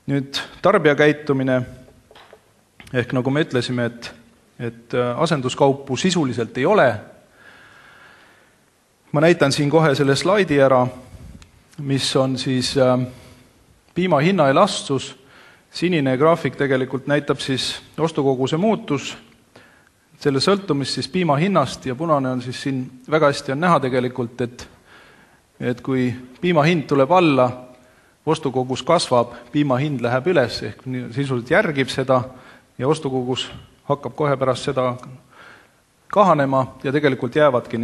Nüüd tarbijakäitumine, ehk nagu me ütlesime, et asenduskaupu sisuliselt ei ole. Ma näitan siin kohe selle slaidi ära, mis on siis piima hinna elastsus. Sinine graafik tegelikult näitab siis ostukoguse muutus, selle sõltumist siis piima hinnast ja punane on siis siin väga hästi on näha tegelikult, et kui piima hind tuleb alla, ostukogus kasvab, piima hind läheb üles, ehk sisuliselt järgib seda ja ostukogus hakkab kohe pärast seda kahanema ja tegelikult jäävadki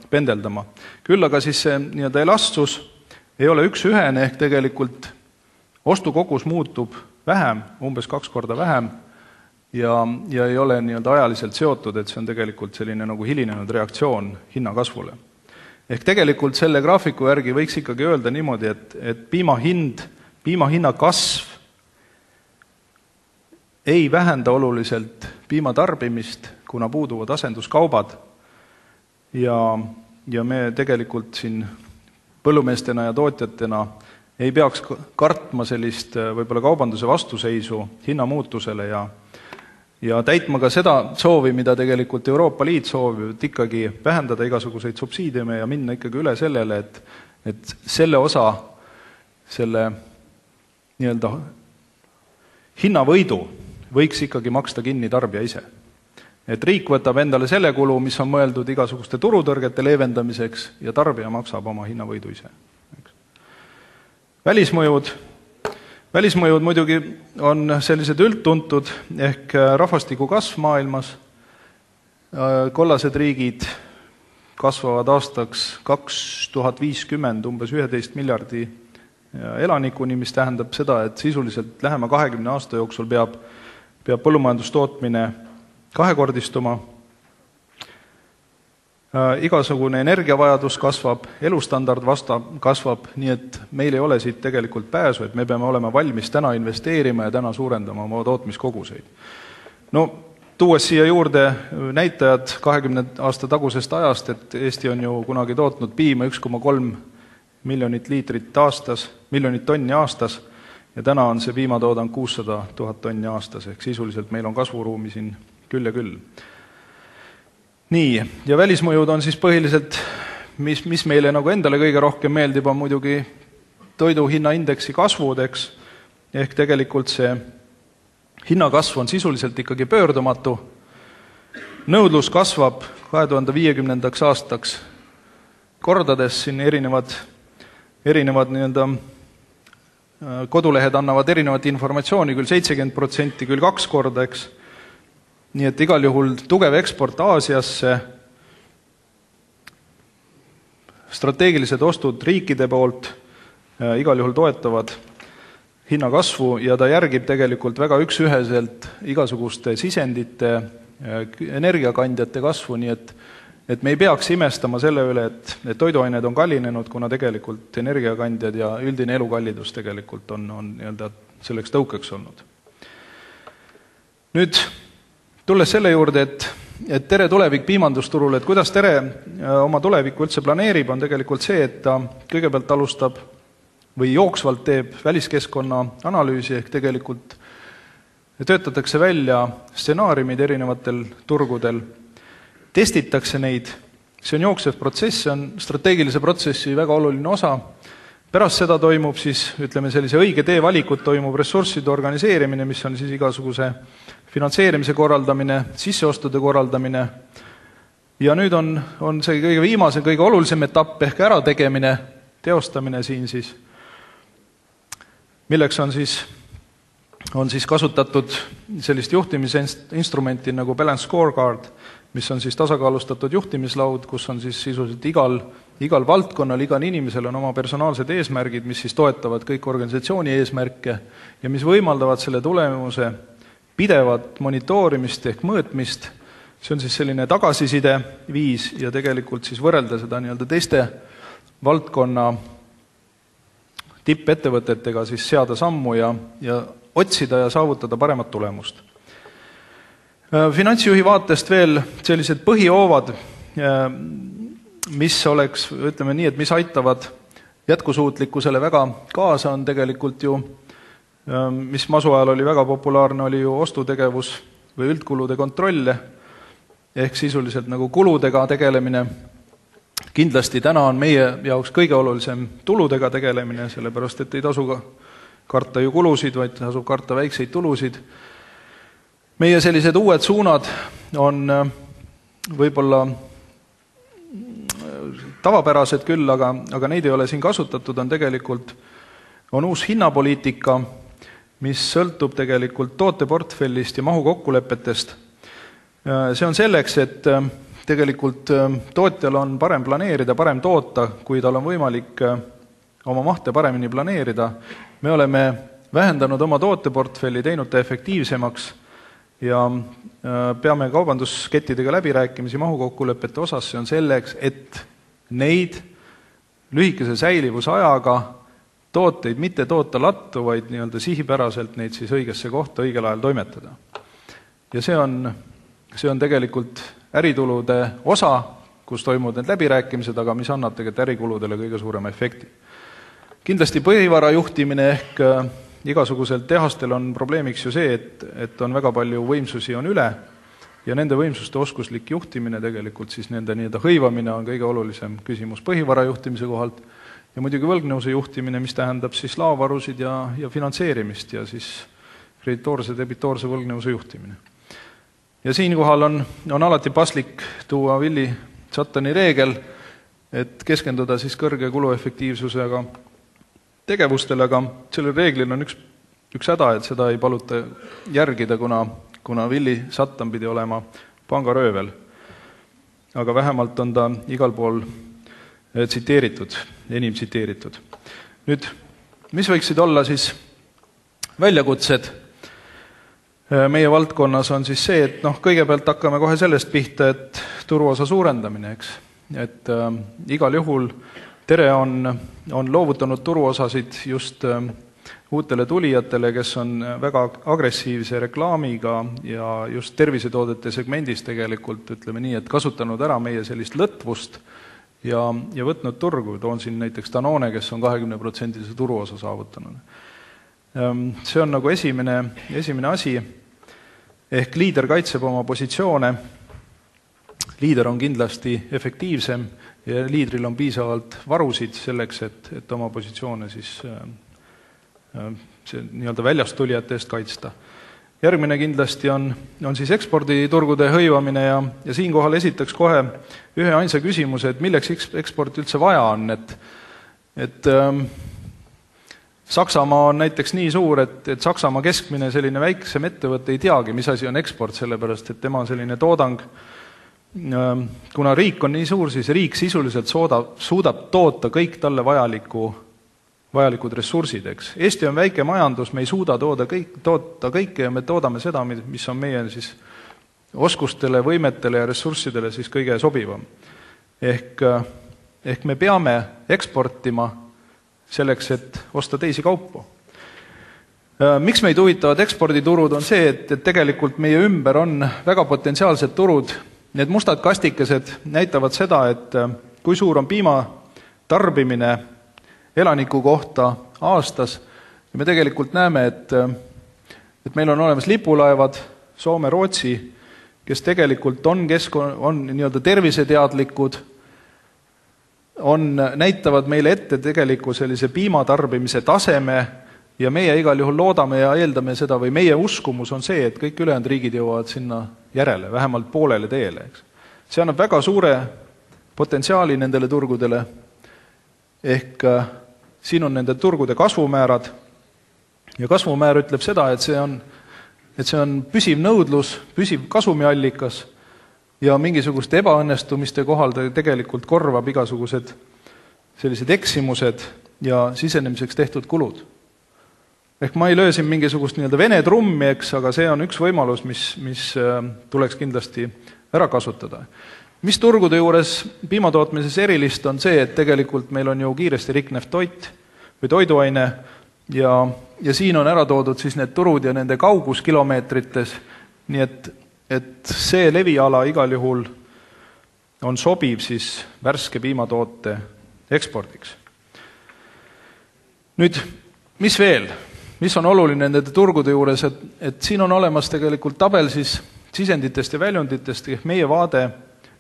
pendeldama. Küll aga siis see elastsus ei ole üks-ühene, ehk tegelikult ostukogus muutub vähem, umbes 2 korda vähem ja ei ole ajaliselt seotud, et see on tegelikult selline nagu hilinenud reaktsioon hinnakasvule. Ehk tegelikult selle graafiku järgi võiks ikkagi öelda niimoodi, et piima hinna kasv ei vähenda oluliselt piima tarbimist, kuna puuduvad asenduskaubad ja me tegelikult siin põllumeestena ja tootjatena ei peaks kartma sellist võib-olla kaubanduse vastuseisu hinnamuutusele ja täitma ka seda soovi, mida tegelikult Euroopa Liit soovib, et ikkagi vähendada igasuguseid subsiidiume ja minna ikkagi üle sellele, et selle osa, selle hinnavõidu võiks ikkagi maksta kinni tarbija ise. Et riik võtab endale selle kulu, mis on mõeldud igasuguste turutõrgete leevendamiseks ja tarbija maksab oma hinnavõidu ise. Välismõjud muidugi on sellised üldtuntud, ehk rahvastiku kasv maailmas. Kollased riigid kasvavad aastaks 2050 umbes 11 miljardi elanikuni, mis tähendab seda, et sisuliselt lähema 20 aasta jooksul peab põllumajandustootmine kahekordistuma. Igasugune energiavajadus kasvab, elustandard kasvab, nii et meil ei ole siit tegelikult pääsu, et me peame olema valmis täna investeerima ja täna suurendama oma tootmiskoguseid. No, tuues siia juurde näitajad 20 aasta tagusest ajast, et Eesti on ju kunagi tootnud piima 1,3 miljonit liitrit aastas, miljonit tonni aastas, ja täna on see piimatoodang 600 000 tonni aastas, ehk sisuliselt meil on kasvuruumi siin küll ja küll. Nii, ja välismõjud on siis põhiliselt, mis meile nagu endale kõige rohkem meeldib, on muidugi toidu hinnaindeksi kasvudeks, ehk tegelikult see hinnakasv on sisuliselt ikkagi pöördumatu. Nõudlus kasvab 2050. aastaks kordades, siin erinevad kodulehed annavad erinevat informatsiooni, küll 70%, küll 2 korda, eks. Nii et igal juhul tugev eksport Aasiasse, strateegilised ostud riikide poolt igal juhul toetavad hinnakasvu ja ta järgib tegelikult väga üks-üheselt igasuguste sisendite, energiakandjate kasvu, nii et me ei peaks imestama selle üle, et toiduained on kallinenud, kuna tegelikult energiakandjad ja üldine elukallidus tegelikult on selleks tõukeks olnud. Nüüd tulles selle juurde, et Tere tulevik piimandusturul, et kuidas Tere oma tulevikku üldse planeerib, on tegelikult see, et ta kõigepealt alustab või jooksvalt teeb väliskeskkonna analüüsi, ehk tegelikult töötatakse välja stsenaariumid erinevatel turgudel, testitakse neid, see on jooksev protsess, see on strateegilise protsessi väga oluline osa. Pärast seda toimub siis, sellise õige tee valikut, toimub ressursside organiseerimine, mis on siis igasuguse finantseerimise korraldamine, sisseostude korraldamine ja nüüd on see kõige viimase, kõige olulisem etapp ehk ärategemine, teostamine siin siis, milleks on siis kasutatud sellist juhtimisinstrumenti nagu balance scorecard, mis on siis tasakaalustatud juhtimislaud, kus on siis sisuliselt igal valdkonnal, igal inimesel on oma personaalsed eesmärgid, mis siis toetavad kõik organisatsiooni eesmärke ja mis võimaldavad selle tulemuse pidevat monitoorimist ehk mõõtmist. See on siis selline tagasiside viis ja tegelikult siis võrrelda seda teiste valdkonna tippettevõtetega siis seada sammu ja otsida ja saavutada paremat tulemust. Finantsjuhi vaatest veel sellised põhihoovad, mis oleks, ütleme nii, et mis aitavad jätkusuutlikkusele väga kaasa, on tegelikult ju mis masu ajal oli väga populaarne, oli ju ostutegevus või üldkulude kontroll, ehk sisuliselt nagu kuludega tegelemine. Kindlasti täna on meie jaoks kõige olulisem tuludega tegelemine, sellepärast et ei tasu karta ju kulusid, vaid tasub karta väikseid tulusid. Meie sellised uued suunad on võib-olla tavapärased küll, aga neid ei ole siin kasutatud, on uus hinnapoliitika, mis sõltub tegelikult tooteportfellist ja mahu kokkulepetest. See on selleks, et tegelikult tootjal on parem planeerida, parem toota, kui tal on võimalik oma mahte paremini planeerida. Me oleme vähendanud oma tooteportfelli, teinud ta efektiivsemaks ja peame kaubanduskettidega läbirääkimisi mahukokkulepete osas. See on selleks, et neid lühikese säilivusajaga tooteid mitte toota lattu, vaid nii-öelda sihipäraselt neid siis õigesse kohta õigel ajal toimetada. Ja see on tegelikult äritulude osa, kus toimuvad need läbirääkimised, aga mis annab tegelikult ärikuludele kõige suurema efekti. Kindlasti põhivara juhtimine ehk igasugusel tehastel on probleemiks ju see, et on väga palju võimsusi on üle ja nende võimsuste oskuslik juhtimine tegelikult siis nende nii-öelda hõivamine on kõige olulisem küsimus põhivara juhtimise kohalt ja muidugi võlgnevuse juhtimine, mis tähendab siis laovarusid ja finantseerimist ja siis kreditoorse, debitoorse võlgnevuse juhtimine. Ja siinkohal on alati paslik tuua Willi Suttoni reegel, et keskenduda siis kõrge kuluefektiivsusega tegevustele, aga sellel reeglil on üks häda, et seda ei paluta järgida, kuna Willi Sutton pidi olema pangaröövel. Aga vähemalt on ta igal pool tsiteeritud, enim tsiteeritud. Nüüd, mis võiksid olla siis väljakutsed meie valdkonnas on siis see, et kõigepealt hakkame kohe sellest pihta, et turuosa suurendamine, eks. Et igal juhul Tere on loovutanud turuosasid just uutele tulijatele, kes on väga agressiivse reklaamiga ja just tervisetoodete segmendis tegelikult, ütleme nii, et kasutanud ära meie sellist lõtvust ja võtnud turgu. Toon siin näiteks Danone, kes on 20% turuosa saavutanud. See on nagu esimene asi, ehk liider kaitseb oma positsioone. Liider on kindlasti efektiivsem ja liidril on piisavalt varusid selleks, et oma positsioone siis nii-öelda väljast tulijate eest kaitsta. Järgmine kindlasti on siis eksporditurgude hõivamine ja siinkohal esitaks kohe ühe ainsa küsimuse, et milleks eksport üldse vaja on, et Saksamaa on näiteks nii suur, et Saksamaa keskmine selline väiksem ettevõte ei teagi, mis asi on eksport, sellepärast et tema selline toodang, kuna riik on nii suur, siis riik sisuliselt suudab toota kõik talle vajalikud ressursid, eks. Eesti on väike majandus, me ei suuda toota kõike ja me toodame seda, mis on meie siis oskustele, võimetele ja ressurssidele siis kõige sobivam. Ehk me peame eksportima selleks, et osta teisi kaupu. Miks meid huvitavad eksporditurud on see, et tegelikult meie ümber on väga potentsiaalsed turud. Need mustad kastikesed näitavad seda, et kui suur on piima tarbimine elaniku kohta aastas ja me tegelikult näeme, et meil on olemas lipulaevad Soome, Rootsi, kes tegelikult on nii-öelda terviseteadlikud, näitavad meile ette tegeliku sellise piimatarbimise taseme ja meie igal juhul loodame ja eeldame seda või meie uskumus on see, et kõik ülejäänud riigid jõuavad sinna järele, vähemalt poolele teele. Eks. See annab väga suure potentsiaali nendele turgudele, ehk siin on nende turgude kasvumäärad ja kasvumäär ütleb seda, et see on püsiv nõudlus, püsiv kasumiallikas ja mingisuguste ebaõnnestumiste kohal ta tegelikult korvab igasugused sellised eksimused ja sisenemiseks tehtud kulud. Ehk ma ei löö siin mingisugust nii-öelda vene trummi, eks, aga see on üks võimalus, mis tuleks kindlasti ära kasutada. Mis turgude juures piimatootmises erilist on see, et tegelikult meil on ju kiiresti riknev toit või toiduaine ja siin on ära toodud siis need turud ja nende kaugus kilomeetrites, nii et see leviala igal juhul on sobiv siis värske piimatoote ekspordiks. Nüüd, mis veel? mis on oluline nende turgude juures, et siin on olemas tegelikult tabel siis sisenditest ja väljunditest, ehk meie vaade,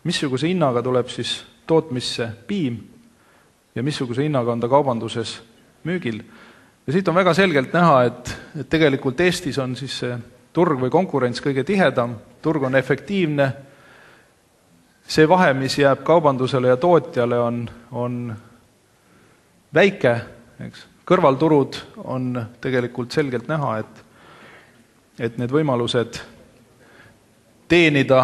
missuguse hinnaga tuleb siis tootmisse piim ja missuguse hinnaga on ta kaubanduses müügil. Ja siit on väga selgelt näha, et tegelikult Eestis on siis see turg või konkurents kõige tihedam, turg on efektiivne, see vahe, mis jääb kaubandusele ja tootjale, on väike, eks. Kõrvalturud on tegelikult selgelt näha, et need võimalused teenida,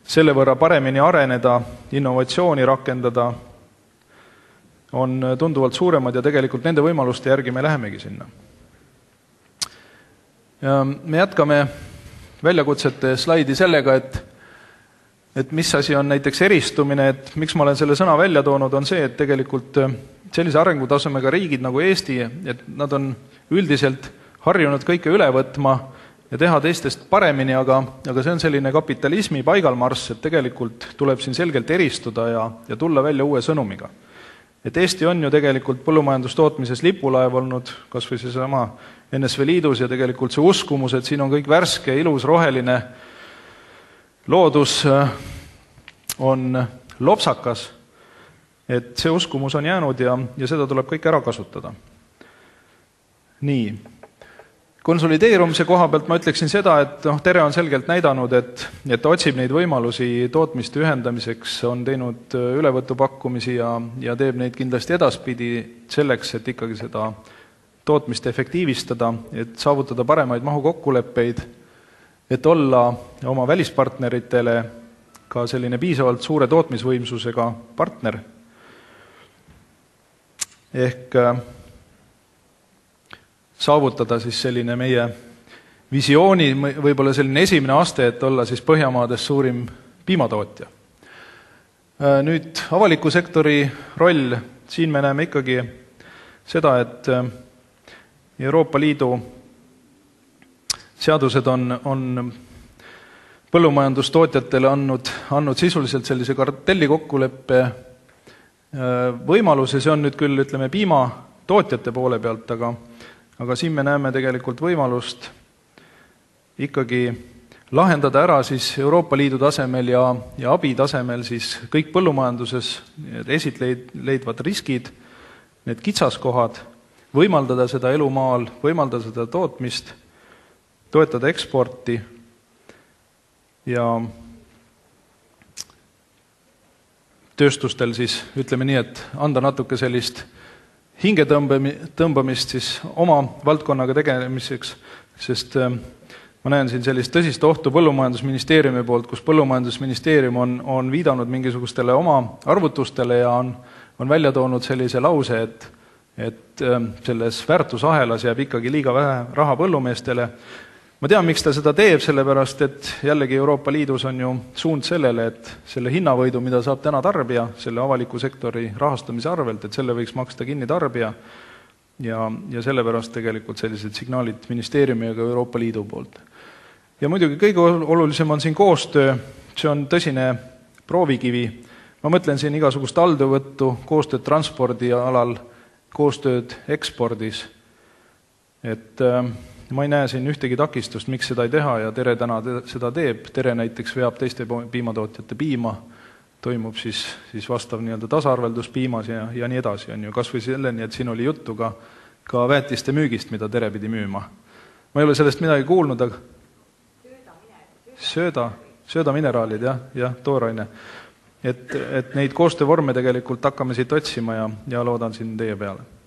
selle võrra paremini areneda, innovatsiooni rakendada, on tunduvalt suuremad ja tegelikult nende võimaluste järgi me lähemegi sinna. Ja me jätkame väljakutsete slaidi sellega, et mis asi on näiteks eristumine, et miks ma olen selle sõna välja toonud, on see, et tegelikult sellise arengutasemega riigid nagu Eesti, et nad on üldiselt harjunud kõike üle võtma ja teha teistest paremini, aga see on selline kapitalismi paigalmarss, et tegelikult tuleb siin selgelt eristuda ja tulla välja uue sõnumiga. Et Eesti on ju tegelikult põllumajandustootmises lipulaev olnud, kas või see sama NSV Liidus ja tegelikult see uskumus, et siin on kõik värske, ilus, roheline loodus on lopsakas, et see uskumus on jäänud ja seda tuleb kõik ära kasutada. Nii. Konsolideerumise koha pealt ma ütleksin seda, et Tere on selgelt näidanud, et otsib neid võimalusi tootmiste ühendamiseks, on teinud ülevõtupakkumisi ja teeb neid kindlasti edaspidi selleks, et ikkagi seda tootmist efektiivistada, et saavutada paremaid mahukokkuleppeid, et olla oma välispartneritele ka selline piisavalt suure tootmisvõimsusega partner. Ehk saavutada siis selline meie visiooni, võib-olla selline esimene aste, et olla siis Põhjamaades suurim piimatootja. Nüüd avaliku sektori roll, siin me näeme ikkagi seda, et Euroopa Liidu seadused on põllumajandustootjatele andnud sisuliselt sellise kartellikokkuleppe võimaluse, see on nüüd küll, ütleme, piimatootjate poole pealt, aga siin me näeme tegelikult võimalust ikkagi lahendada ära siis Euroopa Liidu tasemel ja abi tasemel siis kõik põllumajanduses esitleidvad riskid, need kitsaskohad, võimaldada seda elu maal, võimaldada seda tootmist, toetada eksporti ja tööstustel siis, ütleme nii, et anda natuke sellist hingetõmbamist siis oma valdkonnaga tegemiseks, sest ma näen siin sellist tõsist ohtu Põllumajandusministeeriumi poolt, kus Põllumajandusministeerium on viidanud mingisugustele oma arvutustele ja on välja toonud sellise lause, et selles väärtusahelas jääb ikkagi liiga vähe raha põllumeestele. Ma tean, miks ta seda teeb, sellepärast, et jällegi Euroopa Liidus on ju suund sellele, et selle hinnavõidu, mida saab täna tarbija, selle avaliku sektori rahastamise arvelt, et selle võiks maksta kinni tarbija ja sellepärast tegelikult sellised signaalid ministeeriumi ja ka Euroopa Liidu poolt. Ja muidugi kõige olulisem on siin koostöö, see on tõsine proovikivi. Ma mõtlen siin igasugust alduvõttu, koostööd transpordi alal, koostööd ekspordis, et ma ei näe siin ühtegi takistust, miks seda ei teha ja Tere täna seda teeb. Tere näiteks veab teiste piimatootjate piima, toimub siis vastav nii-öelda tasaarveldus piimas ja nii edasi. On ju kas või selleni, et siin oli juttu ka väetiste müügist, mida Tere pidi müüma. Ma ei ole sellest midagi kuulnud, aga söödamineraalid, jah, tooraine. Et neid koostöövorme tegelikult hakkame siit otsima ja loodan siin teie peale.